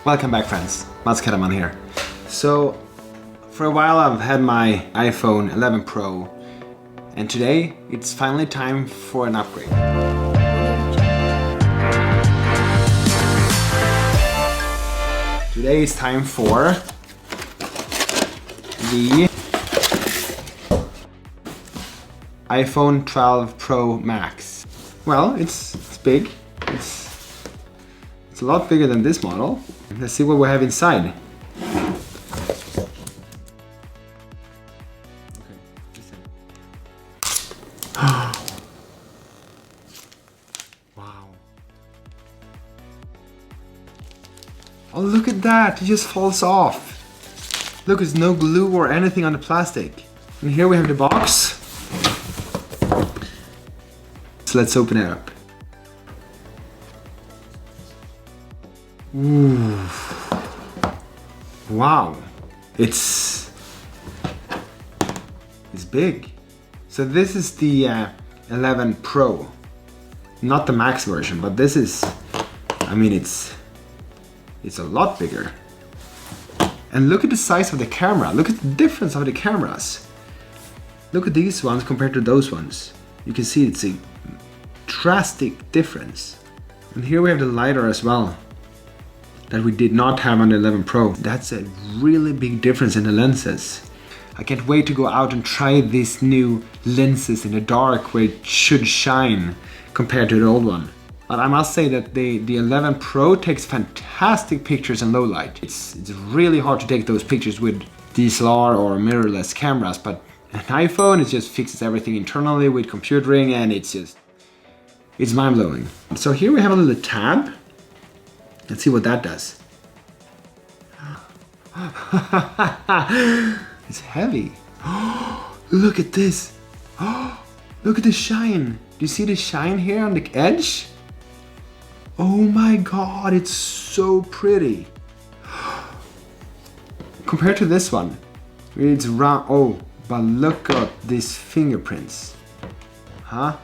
Welcome back, friends. Kellerman here. So, for a while I've had my iPhone 11 Pro, and today it's finally time for an upgrade. Today it's time for the iPhone 12 Pro Max. Well, it's big. It's a lot bigger than this model. Let's see what we have inside. Wow. Oh, look at that! It just falls off. Look, there's no glue or anything on the plastic. And here we have the box. So let's open it up. Ooh. Wow. It's big. So this is the 11 Pro. Not the Max version, but this is, I mean, it's a lot bigger. And look at the size of the camera. Look at the difference of the cameras. Look at these ones compared to those ones. You can see it's a drastic difference. And here we have the LiDAR as well, that we did not have on the 11 Pro. That's a really big difference in the lenses. I can't wait to go out and try these new lenses in the dark where it should shine compared to the old one. But I must say that the 11 Pro takes fantastic pictures in low light. It's really hard to take those pictures with DSLR or mirrorless cameras, but an iPhone, it just fixes everything internally with computering, and it's mind-blowing. So here we have a little tab. Let's see what that does. It's heavy. Look at this. Look at the shine. Do you see the shine here on the edge? Oh my god, it's so pretty. Compared to this one, it's round. Oh, but look at these fingerprints. Huh?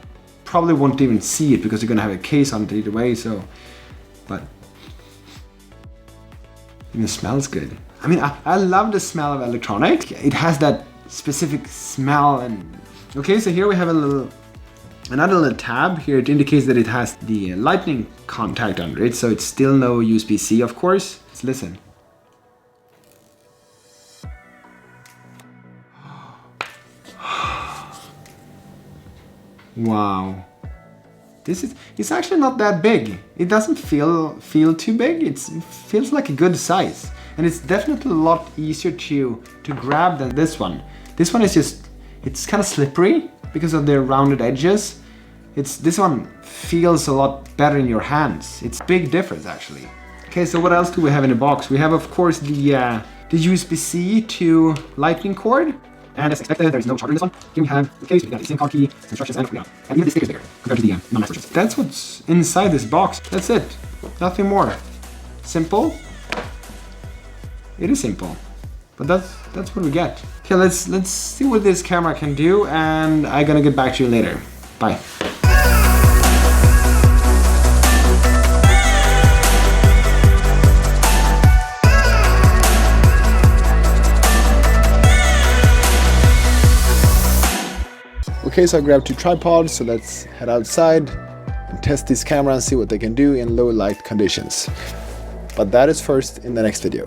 Probably won't even see it because you're gonna have a case on it either way, so. But it smells good. I mean, I love the smell of electronics. It has that specific smell. And okay, so here we have another little tab here. It indicates that it has the lightning contact under it, so it's still no USB-C, of course. Let's listen. Wow. It's actually not that big. It doesn't feel too big. It feels like a good size. And it's definitely a lot easier to grab than this one. This one is it's kind of slippery because of the rounded edges. This one feels a lot better in your hands. It's a big difference actually. Okay, so what else do we have in the box? We have, of course, the USB-C to lightning cord. And as expected, there's no charger in this one. Here we have the case, we got the SIM card key, instructions, and even the stickers bigger compared to the non-Max versions. That's what's inside this box. That's it. Nothing more. Simple. It is simple, but that's what we get. Okay, let's see what this camera can do, and I'm gonna get back to you later. Bye. Okay, so I grabbed two tripods, so let's head outside and test this camera and see what they can do in low light conditions. But that is first in the next video.